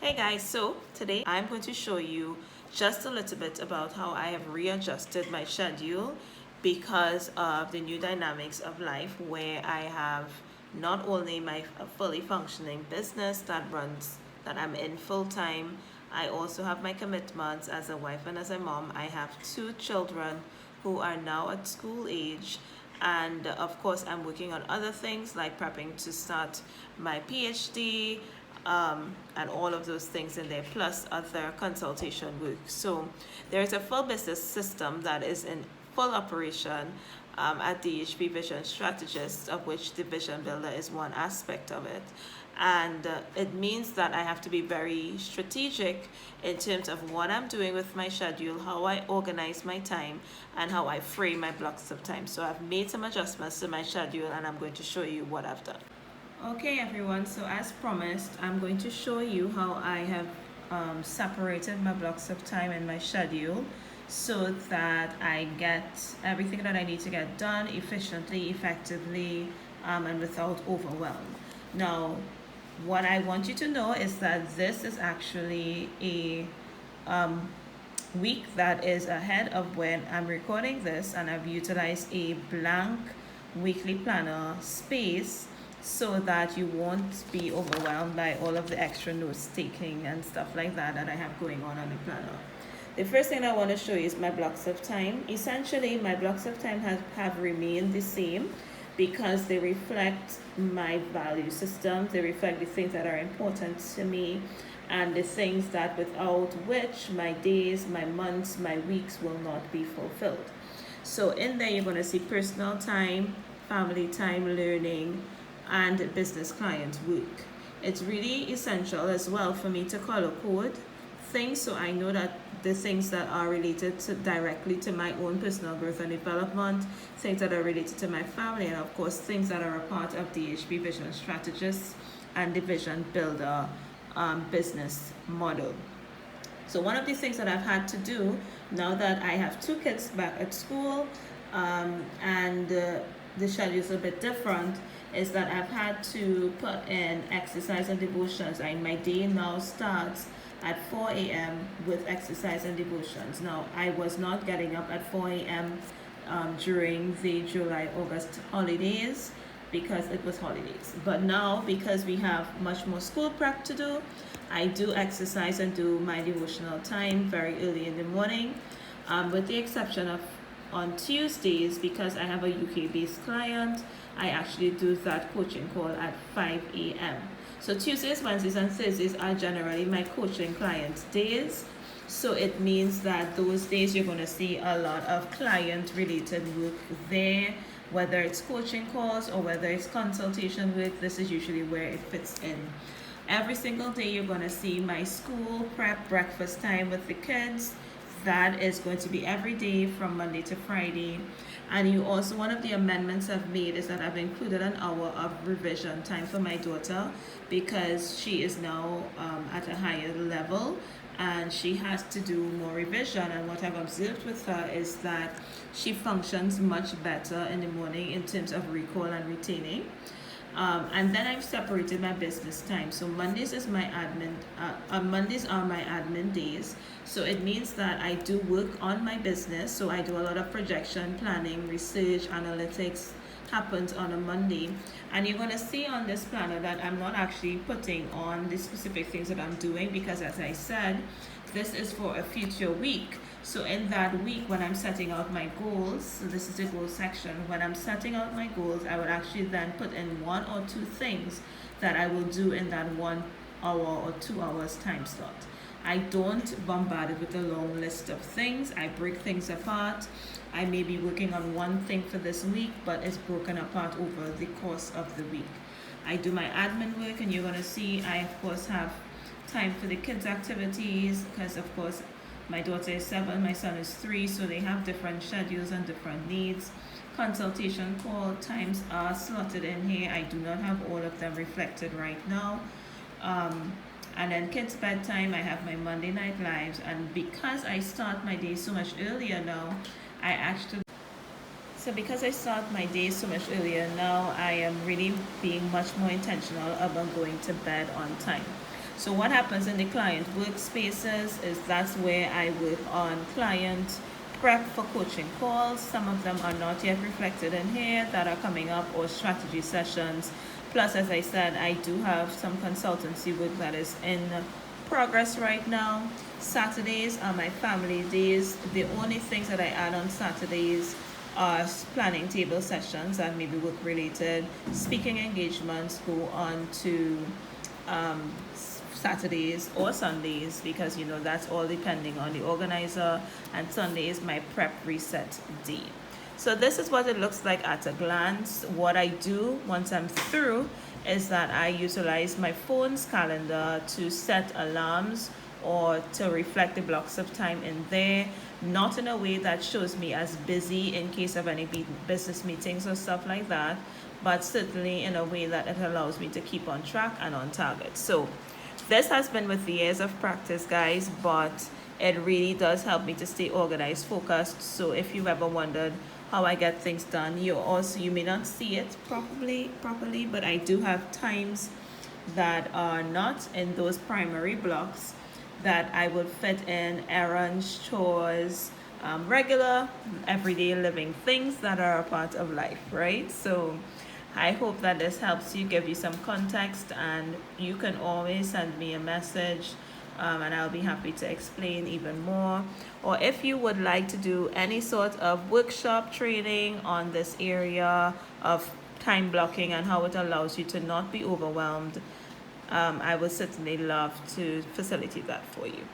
Hey guys, so today I'm going to show you just a little bit about how I have readjusted my schedule because of the new dynamics of life, where I have not only my fully functioning business that I'm in full time. I also have my commitments as a wife and as a mom. I have two children who are now at school age, and of course I'm working on other things like prepping to start my PhD, and all of those things in there, plus other consultation work. So there's a full business system that is in full operation at DHP Vision Strategist, of which the Vision Builder is one aspect of it. And it means that I have to be very strategic in terms of what I'm doing with my schedule, how I organize my time, and how I frame my blocks of time. So I've made some adjustments to my schedule, and I'm going to show you what I've done. Okay everyone, so as promised, I'm going to show you how I have separated my blocks of time in my schedule so that I get everything that I need to get done efficiently, effectively, and without overwhelm. Now, what I want you to know is that this is actually a week that is ahead of when I'm recording this, and I've utilized a blank weekly planner space so that you won't be overwhelmed by all of the extra notes taking and stuff like that I have going on the planner. The first thing I want to show you is my blocks of time. Essentially, my blocks of time have remained the same because they reflect my value system. They reflect the things that are important to me and the things that without which my days, my months, my weeks will not be fulfilled. So in there, you're going to see personal time, family time, learning, and business client work. It's really essential as well for me to color code things so I know that the things that are related directly to my own personal growth and development, things that are related to my family, and of course things that are a part of DHP Vision Strategist and the Vision Builder business model. So one of the things that I've had to do now that I have two kids back at school, and the schedule is a bit different, is that I've had to put in exercise and devotions. My day now starts at 4 a.m. with exercise and devotions. Now, I was not getting up at 4 a.m. During the July-August holidays because it was holidays. But now, because we have much more school prep to do, I do exercise and do my devotional time very early in the morning, with the exception of on Tuesdays, because I have a UK-based client. I actually do that coaching call at 5 a.m. So Tuesdays, Wednesdays, and Thursdays are generally my coaching client days. So it means that those days you're going to see a lot of client-related work there, whether it's coaching calls or whether it's consultation work. This is usually where it fits in. Every single day you're going to see my school prep breakfast time with the kids. That is going to be every day from Monday to Friday. And you also, one of the amendments I've made is that I've included an hour of revision time for my daughter because she is now at a higher level and she has to do more revision. And what I've observed with her is that she functions much better in the morning in terms of recall and retaining. And then I've separated my business time. So Mondays is my admin. Mondays are my admin days. So it means that I do work on my business. So I do a lot of projection, planning, research, analytics happens on a Monday. And you're going to see on this planner that I'm not actually putting on the specific things that I'm doing because, as I said, this is for a future week. So in that week, when I'm setting out my goals, so this is the goal section, when I'm setting out my goals, I would actually then put in one or two things that I will do in that 1 hour or 2 hours time slot. I don't bombard it with a long list of things. I break things apart. I may be working on one thing for this week, but it's broken apart over the course of the week. I do my admin work, and you're going to see I, of course, have time for the kids' activities because, of course, my daughter is 7, my son is 3, so they have different schedules and different needs. Consultation call times are slotted in here. I do not have all of them reflected right now. And then kids' bedtime, I have my Monday night lives. And because I start my day so much earlier now, because I start my day so much earlier now, I am really being much more intentional about going to bed on time. So what happens in the client workspaces is that's where I work on client prep for coaching calls. Some of them are not yet reflected in here that are coming up, or strategy sessions. Plus, as I said, I do have some consultancy work that is in progress right now. Saturdays are my family days. The only things that I add on Saturdays are planning table sessions and maybe work related. Speaking engagements go on to Saturdays or Sundays, because that's all depending on the organizer, and Sunday is my prep reset day. So this is what it looks like at a glance. What I do once I'm through is that I utilize my phone's calendar to set alarms or to reflect the blocks of time in there, not in a way that shows me as busy in case of any business meetings or stuff like that, but certainly in a way that it allows me to keep on track and on target. So this has been with the years of practice, guys, but it really does help me to stay organized, focused. So if you've ever wondered how I get things done, you may not see it properly, but I do have times that are not in those primary blocks that I would fit in errands, chores, regular everyday living things that are a part of life, right? So I hope that this helps you, give you some context, and you can always send me a message, and I'll be happy to explain even more. Or if you would like to do any sort of workshop training on this area of time blocking and how it allows you to not be overwhelmed, I would certainly love to facilitate that for you.